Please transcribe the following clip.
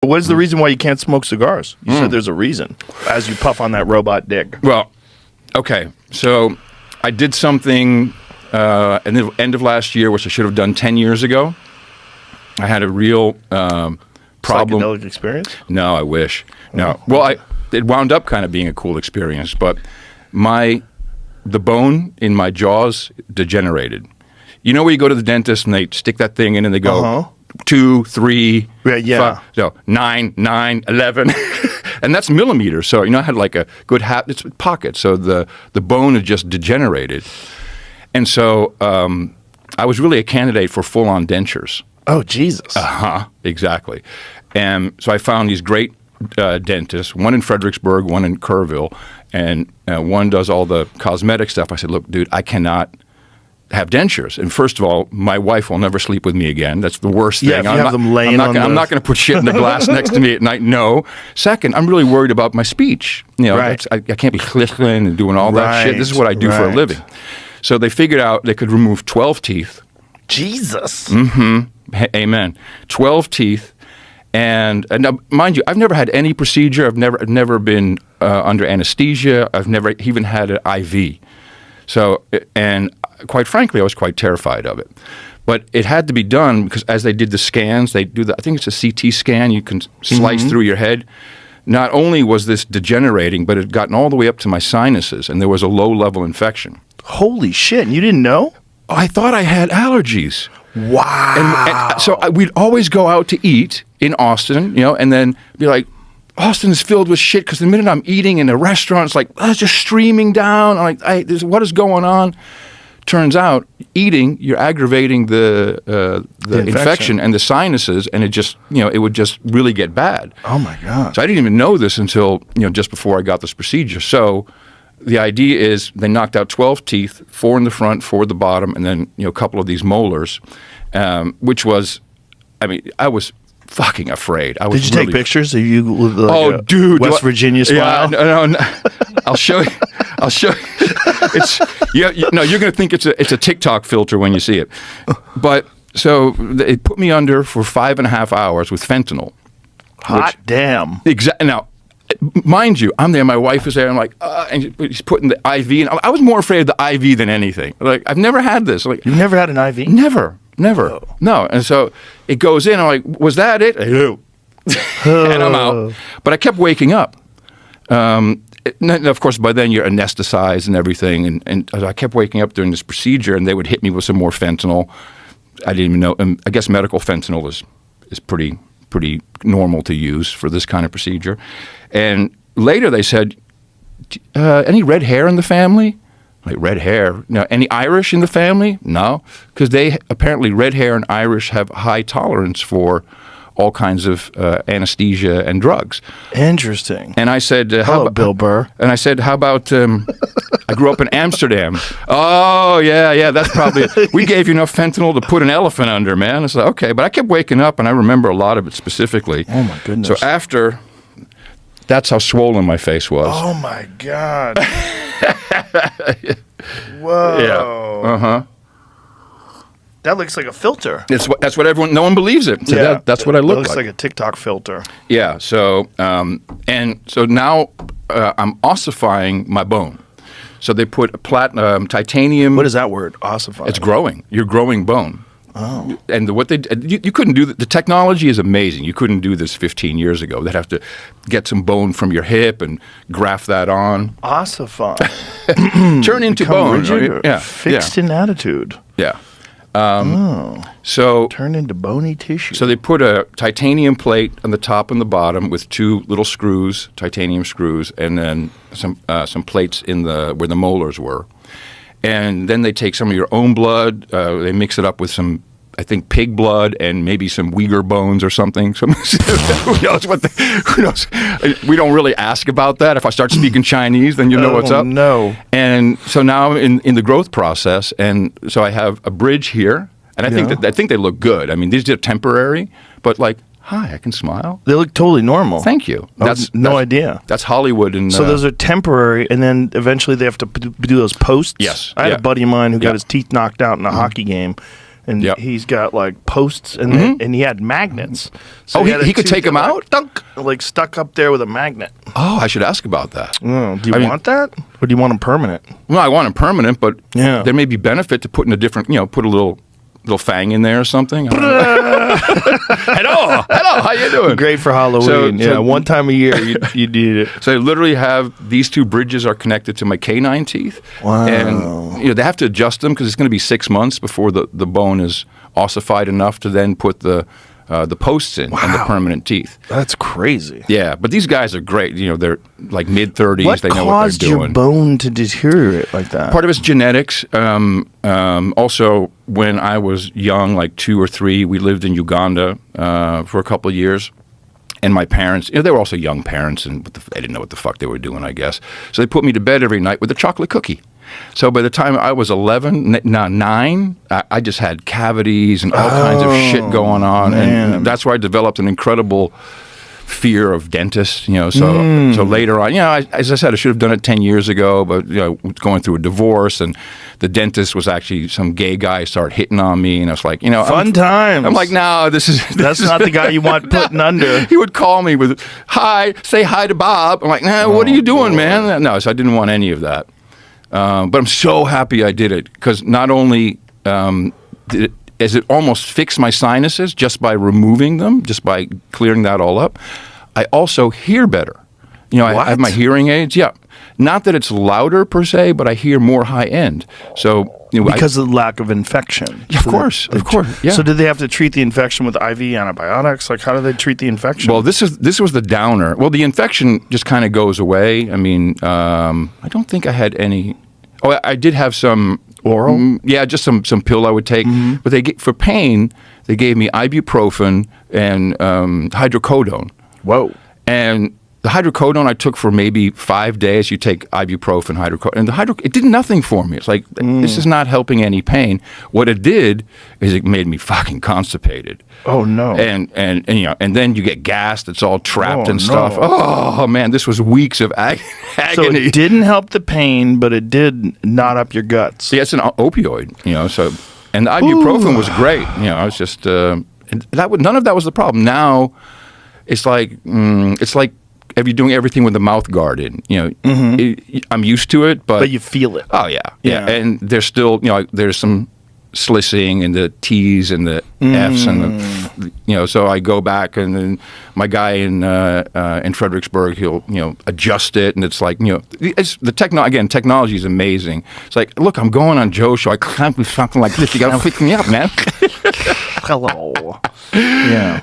What is the reason why you can't smoke cigars? You said there's a reason as you puff on that robot dick. Well, okay. So I did something at the end of last year, which I should have done 10 years ago. I had a real problem. Psychedelic experience? No, I wish. No. Well, it wound up kind of being a cool experience, but the bone in my jaws degenerated. You know where you go to the dentist and they stick that thing in and they go 2, 3, 5, so 9, 11, and that's millimeters. So I had like a good it's pocket. So the bone had just degenerated, and so I was really a candidate for full-on dentures. Oh, Jesus. Exactly. And so I found these great dentists, one in Fredericksburg, one in Kerrville, and one does all the cosmetic stuff. I said, look, dude, I cannot have dentures. And first of all, my wife will never sleep with me again. That's the worst thing. Yeah, if you have them laying on I'm not going to put shit in the glass next to me at night. No. Second, I'm really worried about my speech. Right. I can't be chlichling and doing all that shit. This is what I do for a living. So they figured out they could remove 12 teeth. Jesus. Amen. 12 teeth. And now, mind you, I've never had any procedure. I've never been under anesthesia. I've never even had an IV. So, and quite frankly, I was quite terrified of it. But it had to be done because as they did the scans, I think it's a CT scan, you can slice through your head. Not only was this degenerating, but it had gotten all the way up to my sinuses, and there was a low-level infection. Holy shit, and you didn't know? I thought I had allergies. Wow. And so we'd always go out to eat in Austin, and then be like, Austin is filled with shit because the minute I'm eating in a restaurant, it's like, it's just streaming down. I'm like, what is going on? Turns out, eating, you're aggravating the infection and the sinuses, and it just, it would just really get bad. Oh my God. So I didn't even know this until, just before I got this procedure. So the idea is they knocked out 12 teeth, 4 in the front, 4 at the bottom, and then, a couple of these molars, which was, I was fucking afraid. Did you take pictures of you with dude, West Virginia smile? Yeah, no. I'll show you. It's you're going to think it's a TikTok filter when you see it. But so they put me under for 5.5 hours with fentanyl. Hot damn. Exactly. Now, mind you, I'm there. My wife is there. I'm like, and he's putting the IV in. I was more afraid of the IV than anything. Like, I've never had this. Like, you've never had an IV? Never. Oh. No. And so it goes in. I'm like, was that it? And I'm out. But I kept waking up. Of course, by then you're anesthetized and everything. And I kept waking up during this procedure, and they would hit me with some more fentanyl. I didn't even know. I guess medical fentanyl is pretty normal to use for this kind of procedure. And later they said, any red hair in the family? Like, red hair? No. Any Irish in the family? No. Because apparently red hair and Irish have high tolerance for all kinds of anesthesia and drugs. Interesting. And I said, hello, Bill Burr. And I said, how about, I grew up in Amsterdam. Oh, yeah, that's probably it. We gave you enough fentanyl to put an elephant under, man. I said, okay. But I kept waking up, and I remember a lot of it specifically. Oh, my goodness. So that's how swollen my face was. Oh, my God. Whoa. Yeah. That looks like a filter. That's what no one believes it. So that's what I look like. It looks like a TikTok filter. Yeah. So so now I'm ossifying my bone. So they put titanium. What is that word? Ossifying. It's growing. You're growing bone. Oh. And you couldn't do the technology is amazing. You couldn't do this 15 years ago. They'd have to get some bone from your hip and graft that on. Ossify. Turn into bone. Right? Yeah. Fixed in attitude. Yeah. So turn into bony tissue. So they put a titanium plate on the top and the bottom with 2 little screws, titanium screws, and then some plates where the molars were. And then they take some of your own blood. They mix it up with some, I think, pig blood and maybe some Uyghur bones or something. Who knows who knows? We don't really ask about that. If I start speaking Chinese, then you know what's up. No. And so now I'm in the growth process, and so I have a bridge here, and I think they look good. I mean, these are temporary, but like, hi, I can smile. They look totally normal. Thank you. That's no idea. That's Hollywood. And so those are temporary, and then eventually they have to do those posts? Yes. I had a buddy of mine who got his teeth knocked out in a hockey game, and Yep. he's got like posts, and he had magnets. So Oh, had a he could tooth take 'em that, out? like, dunk, like stuck up there with a magnet. Oh, I should ask about that. Oh, do you I mean- want that, or do you want them permanent? Well, I want him permanent, but Yeah. there may be benefit to putting a different, put a little fang in there or something. I don't know. hello, how you doing? Great for Halloween. So- One time a year you need it. So I literally have these two bridges are connected to my canine teeth. Wow. And they have to adjust them because it's going to be 6 months before the bone is ossified enough to then put the posts in and the Wow. permanent teeth. That's crazy. Yeah, but these guys are great. They're like mid-30s. What They know what caused they're your doing. bone to deteriorate like that? Part of it's genetics. Also, when I was young, like 2 or 3, we lived in Uganda for a couple of years. And my parents, they were also young parents, and they didn't know what the fuck they were doing, I guess. So they put me to bed every night with a chocolate cookie. So by the time I was 9, I just had cavities and all kinds of shit going on. man. And that's where I developed an incredible fear of dentists, so later on, as I said, I should have done it 10 years ago, but, going through a divorce, and the dentist was actually some gay guy started hitting on me, and I was like, Fun times. I'm like, no, That's not the guy you want putting under. He would call me with, hi, say hi to Bob. I'm like, nah, what are you doing, man? No, so I didn't want any of that. But I'm so happy I did it, because not only as it almost fixed my sinuses just by removing them, just by clearing that all up, I also hear better. I have my hearing aids. Yeah. Not that it's louder per se, but I hear more high end. So Because of the lack of infection. Of course. Yeah. So did they have to treat the infection with IV antibiotics? Like, how do they treat the infection? Well, this was the downer. Well, the infection just kind of goes away. I mean, I don't think I had any. Oh, I did have some oral. Yeah, just some pill I would take. But for pain, they gave me ibuprofen and hydrocodone. Whoa. And the hydrocodone I took for maybe 5 days. You take ibuprofen, hydrocodone, and it did nothing for me. It's like, this is not helping any pain. What it did is it made me fucking constipated. Oh no. And then you get gassed. It's all trapped Oh, and stuff. no. Oh man, this was weeks of agony. So it didn't help the pain, but it did knot up your guts. Yeah, it's an opioid. So, and the ibuprofen was great. It's just and none of that was the problem. Now, it's like if you're doing everything with the mouth guard in, I'm used to it, But you feel it. oh yeah, Yeah. and there's still, there's some slissing and the T's and the F's and the, so I go back, and then my guy in Fredericksburg, he'll adjust it, and it's like it's the technology is amazing. It's like, look, I'm going on Joe's show, I can't be something like this. You got to pick me up, man. Hello. Yeah.